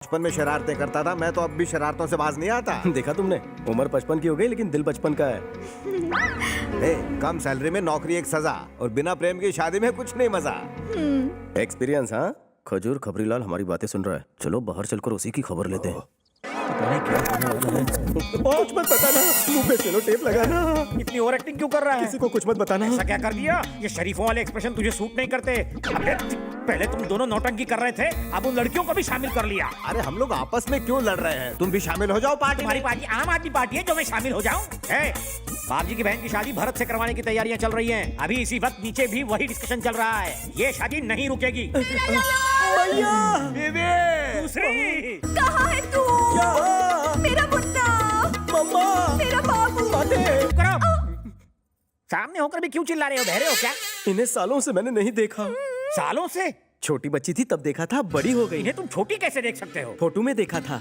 बचपन में शरारतें करता था मैं, तो अब भी शरारतों से बाज नहीं आता। देखा तुमने, उम्र 55 की हो गई लेकिन दिल बचपन का है। कम सैलरी में नौकरी एक सजा, और बिना प्रेम की शादी में कुछ नहीं मजा। एक्सपीरियंस हाँ। खजूर खबरीलाल हमारी बातें सुन रहा है, चलो बाहर चलकर उसी की खबर लेते हैं। कुछ मत बताना, मुंह पे सेलो टेप लगाना। इतनी ओवर एक्टिंग क्यों कर रहा है? किसी को कुछ मत बताना। ऐसा क्या कर दिया? ये शरीफों वाले एक्सप्रेशन तुझे सूट नहीं करते। अबे, पहले तुम दोनों नौटंकी कर रहे थे, अब उन लड़कियों को भी शामिल कर लिया। अरे हम लोग आपस में क्यों लड़ रहे हैं? तुम भी शामिल हो जाओ पार्टी तुम्हारी में। पार्टी आम आदमी पार्टी है जो मैं शामिल हो जाऊं? बाप जी की बहन की शादी भरत से करवाने की तैयारियां चल रही हैं। अभी इसी वक्त नीचे भी वही डिस्कशन चल रहा है। ये शादी नहीं रुकेगी। दूसरी कहाँ है तू? मेरा मुन्ना, मम्मा, मेरा बाबू। चुप करो। सामने होकर भी क्यों चिल्ला रहे हो? बहरे हो क्या? इन्हें सालों से मैंने नहीं देखा। सालों से? छोटी बच्ची थी तब देखा था, बड़ी हो गई। इन्हें तुम छोटी कैसे देख सकते हो? फोटो में देखा था।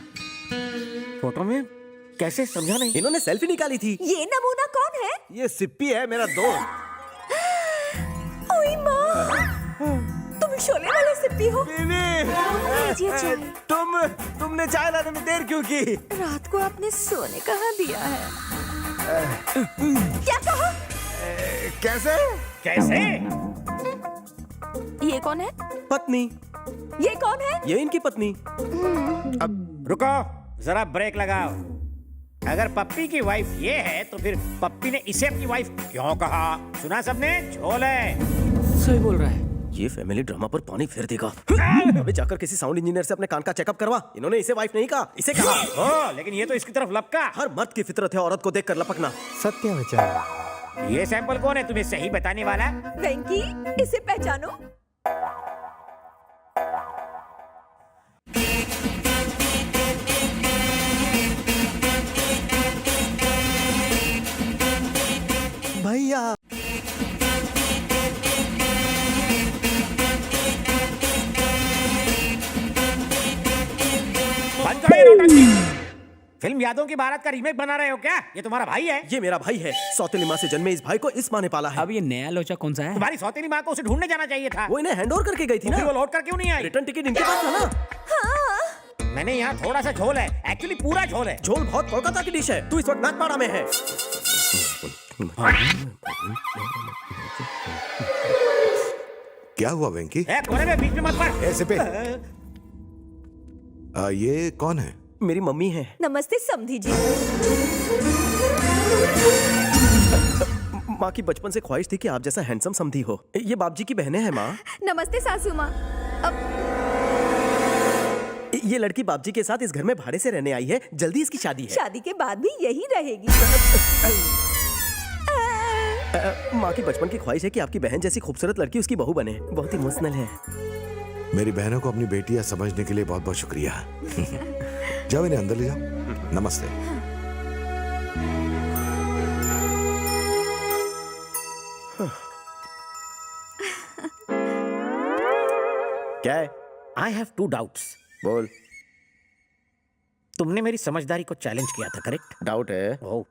फोटो में कैसे? समझा नहीं। इन्होंने सेल्फी निकाली थी। ये नमूना कौन है? ये सिप्पी है, मेरा दोस्त। ओए माँ, तुम शोले वाले सिप्पी हो? लीजिए चाय। तुमने चाय लाने में देर क्यों की? रात को आपने सोने कहाँ दिया है? क्या कहा? कैसे? कैसे? ये कौन है? पत्नी। ये कौन है? ये इनकी पत्नी। अब रुको, जरा ब्रेक लगाओ। अगर पप्पी की वाइफ ये है तो फिर पप्पी ने इसे अपनी वाइफ क्यों कहा? सुना सबने? झोल है। सही बोल रहा है। ये फैमिली ड्रामा पर पानी फेर देगा। अबे जाकर किसी साउंड इंजीनियर से अपने कान का चेकअप करवा। इन्होंने इसे वाइफ नहीं कहा, इसे कहा। ओ, लेकिन ये तो इसकी तरफ लपका। हर मर्द की फितरत है औरत को देखकर लपकना। सत्य विचार। ये सैंपल कौन है तुम्हें सही बताने वाला? वेंकी, इसे पहचानो। भैया बंद करो ये नौटंकी। फिल्म यादों की बारात का रीमेक बना रहे हो क्या? ये तुम्हारा भाई है? ये मेरा भाई है। सौतेली माँ से जन्मे इस भाई को इस माँ ने पाला है। अब ये नया लोचा कौन सा है? तुम्हारी सौतेली माँ को उसे ढूंढने जाना चाहिए था। वो इन्हें हैंड ओवर करके गई थी ना। फिर वो लौट कर क्यों नहीं आई? रिटर्न टिकट इनके पास था ना। मैंने यहाँ थोड़ा सा झोल है, एक्चुअली पूरा झोल है। झोल बहुत कोलकाता की डिश है। तू इस वक्त नागपाड़ा में है। क्या हुआ वेंकी? कोने में बीच में मत पड़। ऐसे पे ये कौन है? मेरी मम्मी है। नमस्ते समधी जी। माँ की बचपन से ख्वाहिश थी कि आप जैसा हैंडसम समधी हो। ये बाप जी की बहनें हैं माँ। नमस्ते सासू माँ। ये लड़की बाप जी के साथ इस घर में भाड़े से रहने आई है। जल्दी इसकी शादी है। शादी के बाद भी यही रहेगी। माँ की बचपन की ख्वाहिश है कि आपकी बहन जैसी खूबसूरत लड़की उसकी बहू बने। बहुत इमोशनल है। मेरी बहनों को अपनी बेटियां समझने के लिए बहुत बहुत शुक्रिया। जाओ इन्हें अंदर ले जाओ। नमस्ते। क्या है? I have 2 doubts. बोल। तुमने मेरी समझदारी को चैलेंज किया था, करेक्ट? डाउट है। ओ,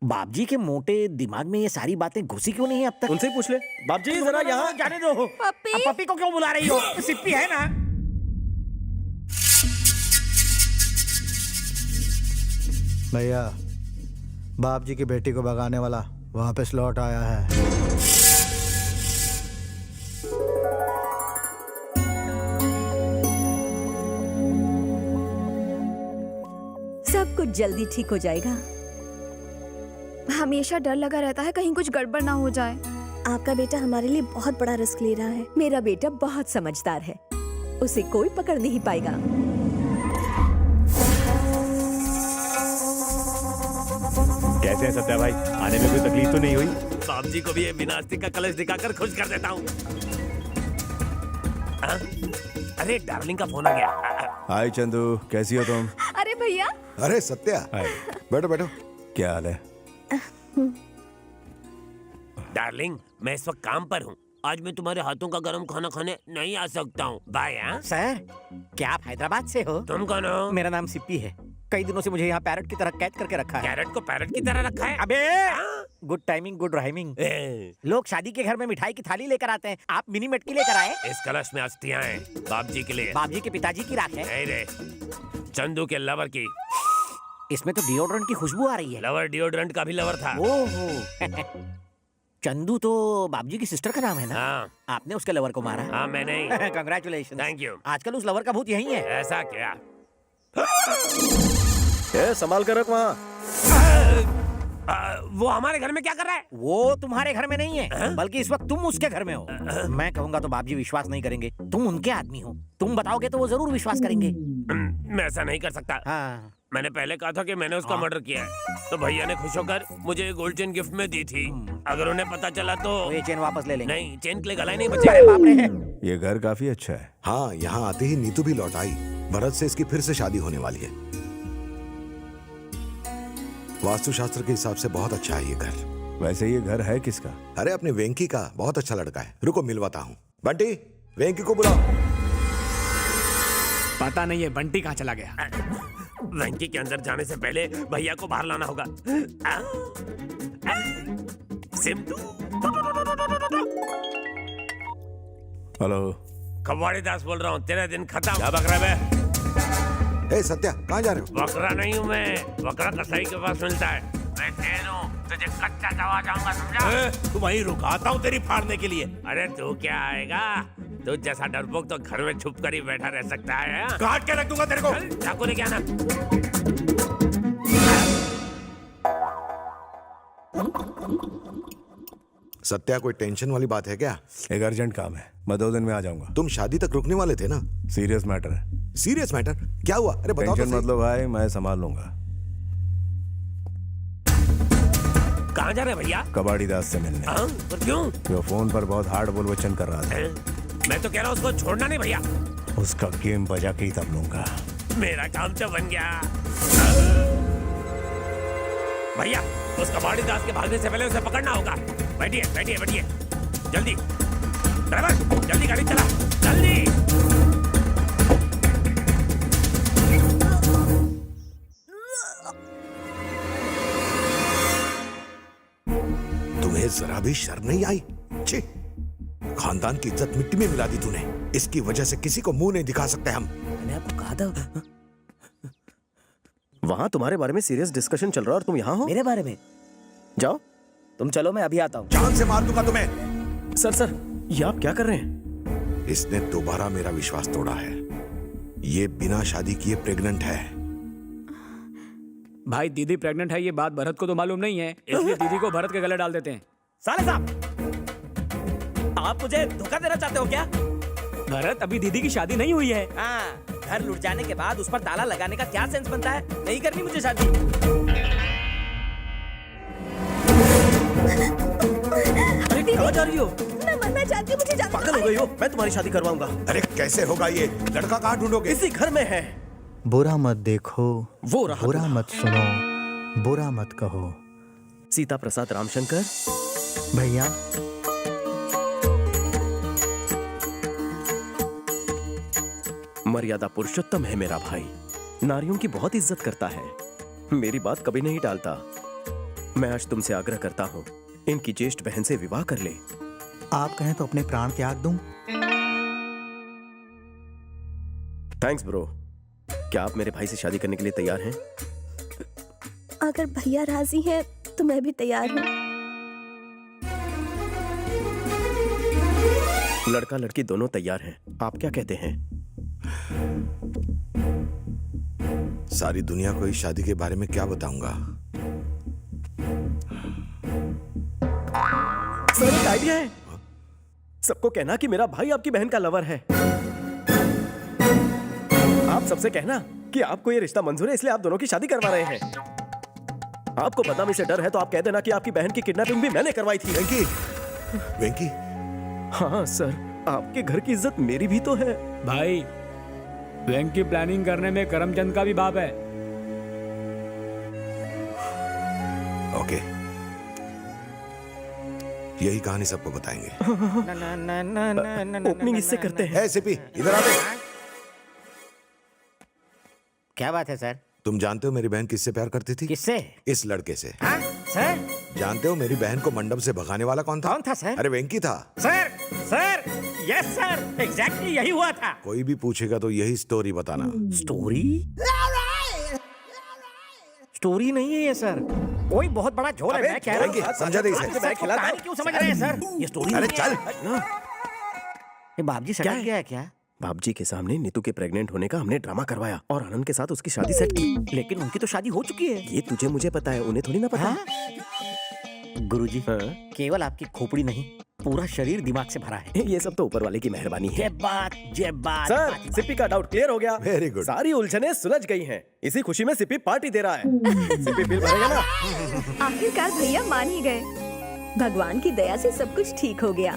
बाप जी के मोटे दिमाग में ये सारी बातें घुसी क्यों नहीं है अब तक? उनसे ही पूछ ले। बाप जी जरा यहाँ। जाने दो। पप्पी। अब पप्पी को क्यों बुला रही हो? सिप्पी है ना? भैया, बाप जी की बेटी को भगाने वाला वापस लौट आया है। सब कुछ जल्दी ठीक हो जाएगा। हमेशा डर लगा रहता है कहीं कुछ गड़बड़ ना हो जाए। आपका बेटा हमारे लिए बहुत बड़ा रिस्क ले रहा है। मेरा बेटा बहुत समझदार है, उसे कोई पकड़ नहीं पाएगा। कैसे हैं सत्या भाई? आने में कोई तकलीफ तो नहीं हुई? बाप जी को भी ये विनाशती का कलश दिखाकर खुश कर देता हूँ। अरे डार्लिंग का फोन आ गया। हाय चंदू, कैसी हो तुम? अरे भैया, अरे सत्या, बैठो बैठो। क्या हाल है? डार्लिंग, मैं इस वक्त काम पर हूँ। आज मैं तुम्हारे हाथों का गरम खाना खाने नहीं आ सकता हूँ। बाय। सर, क्या आप हैदराबाद से हो? तुम कौन हो? मेरा नाम सिप्पी है। कई दिनों से मुझे यहाँ पैरट की तरह कैद करके रखा है। कैरेट को पैरट की तरह रखा है। अबे गुड टाइमिंग गुड राइमिंग। लोग शादी के घर में मिठाई की थाली लेकर आते हैं, आप मिनी मटकी लेकर आए। इस कलश में अस्थियां हैं बाप जी के लिए। बाप जी के पिताजी की राख है। नहीं रे, चंदू के लवर की। इसमें तो डिओड्रेंट की खुशबू आ रही है। लवर डिओड्रेंट का भी लवर था। ओहो चंदू तो बाबजी की सिस्टर का नाम है ना? हाँ आपने उसके लवर को मारा? हाँ मैं नहीं। कंग्रेचुलेशन। Thank you. आजकल उस लवर का भूत यही है। ऐसा क्या? संभाल कर रख वहाँ। वो हमारे घर में क्या कर रहा है? वो तुम्हारे घर में नहीं है, बल्कि इस वक्त तुम उसके घर में हो। मैं कहूंगा तो बाबजी विश्वास नहीं करेंगे। तुम उनके आदमी हो, तुम बताओगे तो वो जरूर विश्वास करेंगे। मैं ऐसा नहीं कर सकता। हाँ मैंने पहले कहा था कि मैंने उसका मर्डर किया है, तो भैया ने खुश होकर मुझे ये गोल्ड चेन गिफ्ट में दी थी। अगर उन्हें पता चला तो ये चेन वापस ले लेंगे। नहीं, चेन के लिए गला ही नहीं बचेगा। बाप रे। ये घर काफी अच्छा है। हाँ, यहाँ आते ही नीतू भी लौट आई। भरत से इसकी फिर से शादी होने वाली है। वास्तुशास्त्र के हिसाब से बहुत अच्छा है ये घर। वैसे ये घर है किसका? अरे अपने वेंकी का, बहुत अच्छा लड़का है। रुको मिलवाता हूँ। बंटी, वेंकी को बुलाओ। पता नहीं है बंटी कहाँ चला गया। वेंकी के अंदर जाने से पहले भैया को बाहर लाना होगा। सिंधु। हेलो, कव्वाड़ी दास बोल रहा हूँ। तेरा दिन खत्म। क्या बकरा बे? ए सत्या, कहाँ जा रहे हो? बकरा नहीं हूँ मैं, बकरा कसाई के पास मिलता है। मैं शेर हूँ, तुझे कच्चा दबा जाऊंगा, समझा? तू वहीं रुकाता हूँ तेरी फाड़ने के लिए। अरे तू क्या आएगा? तू जैसा डरपोक तो घर में छुप कर ही बैठा रह सकता है। हाँ? काट के रख दूंगा तेरे को। चल, चाकू लेके आना। सत्या, कोई टेंशन वाली बात है क्या? एक अर्जेंट काम है, मैं 2 दिन में आ जाऊंगा। तुम शादी तक रुकने वाले थे ना? सीरियस मैटर है। Serious matter? क्या हुआ? अरे बताओ तो टेंशन सही। मत लो भाई, मैं संभाल लूंगा। कहाँ जा रहे हैं भैया? कबाड़ी दास से मिलने। हाँ? पर क्यों? वो फोन पर बहुत हार्ड बोल वचन कर रहा था। मैं तो कह रहा हूँ उसको छोड़ना नहीं भैया। उसका गेम बजा के ही तब लूंगा। मेरा काम तो बन गया। भैया, उस कबाड़ी दास के भागने से पहले उसे पकड़ना होगा। बैठिए बैठिए बैठिए, जल्दी। ड्राइवर, जल्दी गाड़ी चला, जल्दी। तुम्हें जरा भी शर्म नहीं आई? छी! खानदान की इज्जत मिट्टी में मिला दी तूने। इसकी वजह से किसी को मुंह नहीं दिखा सकते हम। मैंने आपको कहा था। वहां तुम्हारे बारे में सीरियस डिस्कशन चल रहा है और तुम यहाँ हो। मेरे बारे में? जाओ, तुम चलो, मैं अभी आता हूँ। जान से मार दूंगा तुम्हें। सर ये आप क्या कर रहे हैं? इसने दोबारा मेरा विश्वास तोड़ा है। ये बिना शादी किए प्रेग्नेंट है। भाई दीदी प्रेग्नेंट है ये बात भरत को तो मालूम नहीं है, इसलिए दीदी को भरत के गले डाल देते हैं। साले साहब, आप मुझे धोखा देना चाहते हो क्या? भरत, अभी दीदी की शादी नहीं हुई है। हाँ, घर लुट जाने के बाद उस पर ताला लगाने का क्या सेंस बनता है? नहीं करनी मुझे शादी। अरे कहाँ जा रही हो? मैं मरना चाहती हूँ, मुझे जाने पागल हो गई हो? मैं तुम्हारी शादी करवाऊंगा। अरे कैसे होगा ये? लड़का कहाँ ढूंढोगे? इसी घर में है। बुरा मत देखो, वो रहा बुरा दूल्हा। मत सुनो, बुरा मत कहो। सीता प्रसाद रामशंकर। भैया, मर्यादा पुरुषोत्तम है मेरा भाई, नारियों की बहुत इज्जत करता है, मेरी बात कभी नहीं टालता। मैं आज तुमसे आग्रह करता हूँ, इनकी ज्येष्ठ बहन से विवाह कर ले। आप कहें तो अपने प्राण त्याग दूं? Thanks bro. क्या आप मेरे भाई से शादी करने के लिए तैयार हैं? अगर भैया राजी हैं तो मैं भी तैयार हूँ। लड़का लड़की दोनों तैयार हैं, आप क्या कहते हैं? सारी दुनिया को इस शादी के बारे में क्या बताऊंगा? सर एक आइडिया है। सबको कहना कि मेरा भाई आपकी बहन का लवर है। आप सबसे कहना कि आपको ये रिश्ता मंजूर है, इसलिए आप दोनों की शादी करवा रहे हैं। आपको बदनामी से डर है तो आप कह देना कि आपकी बहन की किडनैपिंग भी मैंने करवाई थी। वेंकी, वेंकी, हाँ सर, आपके घर की इज्जत मेरी भी तो है। भाई बैंक की प्लानिंग करने में करमचंद का भी बाप है। ओके, यही कहानी सबको बताएंगे। ओपनिंग इससे करते हैं। है सिपी, इधर आ बे। क्या बात है सर? तुम जानते हो मेरी बहन किससे प्यार करती थी? किससे? इस लड़के से। हाँ सर? जानते हो मेरी बहन को मंडप से भगाने वाला कौन था? कौन था सर? अरे वेंकी था। Sir sir yes sir, exactly यही हुआ था। कोई भी पूछेगा तो यही स्टोरी बताना। स्टोरी? स्टोरी नहीं है ये सर, कोई बहुत बड़ा झोल है। मैं कह रहा वेंकी, हूँ समझा दे इसे। सर, तो कहानी क्यों समझ रहे हैं सर? ये स्टोरी अरे नहीं है। चल। ये बाबजी सटक गया है क्या? बाबजी के सामने नीतू के प्रेग्नेंट होने का हमने ड्रामा करवाया और आनंद के साथ उसकी शादी सेट की। लेकिन उनकी तो शादी हो चुकी है। ये तुझे मुझे पता है, उन्हें थोड़ी ना पता। गुरुजी, हाँ? केवल आपकी खोपड़ी नहीं, पूरा शरीर दिमाग से भरा है। ये सब तो ऊपर वाले की मेहरबानी है। जय बात। सर, सिप्पी का डाउट क्लियर हो गया। Very good. सारी उलझनें सुलझ गई हैं। इसी खुशी में सिप्पी पार्टी दे रहा है। सिप्पी बिल भरेगा ना? आखिरकार भैया मान ही गए। भगवान की दया से सब कुछ ठीक हो गया।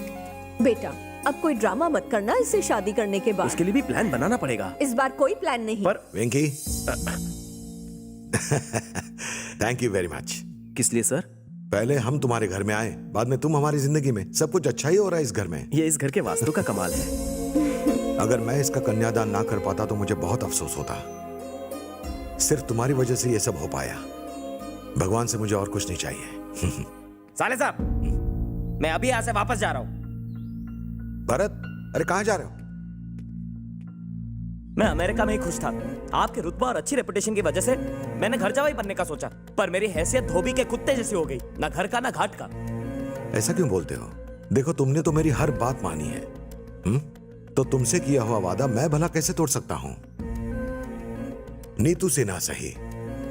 बेटा अब कोई ड्रामा मत करना इससे शादी करने के बाद। उसके लिए भी प्लान बनाना पड़ेगा। इस बार कोई प्लान नहीं। पर वेंकी, थैंक यू वेरी मच। किस लिए सर? पहले हम तुम्हारे घर में आए, बाद में तुम हमारी जिंदगी में। सब कुछ अच्छा ही हो रहा है इस घर में। ये इस घर के वास्तु का कमाल है। अगर मैं इसका कन्यादान ना कर पाता तो मुझे बहुत अफसोस होता। सिर्फ तुम्हारी वजह से ये सब हो पाया। भगवान से मुझे और कुछ नहीं चाहिए। साले साहब, मैं अभी यहाँ से वापस जा रहा हूँ। भरत, अरे कहाँ जा रहे हो? मैं अमेरिका में ही खुश था। आपके रुतबा और अच्छी रेपुटेशन की वजह से मैंने घर जावाई बनने का सोचा, पर मेरी हैसियत धोबी के कुत्ते जैसी हो गई, ना घर का ना घाट का। ऐसा क्यों बोलते हो? देखो, तुमने तो मेरी हर बात मानी है। तो तुमसे किया हुआ वादा मैं भला कैसे तोड़ सकता हूं? नीतू से ना सही,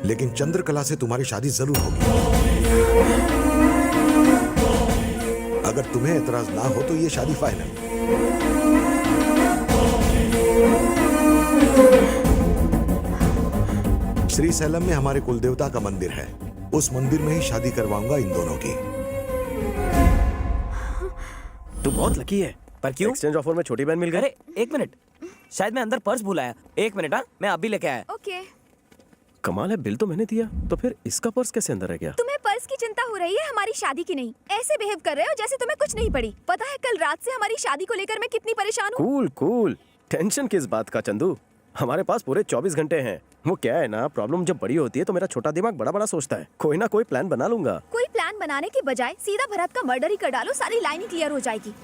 लेकिन चंद्रकला से तुम्हारी शादी जरूर होगी। अगर तुम्हें एतराज ना हो तो ये शादी फाइनल। श्री सैलम में हमारे कुलदेवता का मंदिर है, उस मंदिर में ही शादी करवाऊंगा इन दोनों की। तू बहुत लकी है। पर क्यों? एक्सचेंज ऑफर में छोटी बहन मिल गई। अरे एक मिनट, शायद मैं अंदर पर्स भूल आया। एक मिनट, हाँ मैं अभी लेके आया। ओके। कमाल है, बिल तो मैंने दिया, तो फिर इसका पर्स कैसे अंदर रह गया? तुम्हें पर्स की चिंता हो रही है, हमारी शादी की नहीं। ऐसे बिहेव कर रहे हो जैसे तुम्हें कुछ नहीं पड़ी। पता है कल रात से हमारी शादी को लेकर मैं कितनी परेशान हूँ। कूल कूल, टेंशन किस बात का चंदू? हमारे पास पूरे 24 घंटे हैं। वो क्या है ना, प्रॉब्लम जब बड़ी होती है तो मेरा छोटा दिमाग बड़ा बड़ा सोचता है। कोई ना कोई प्लान बना लूंगा। कोई प्लान बनाने की बजाय सीधा भरत का मर्डर ही कर डालो, सारी लाइन ही क्लियर हो जाएगी।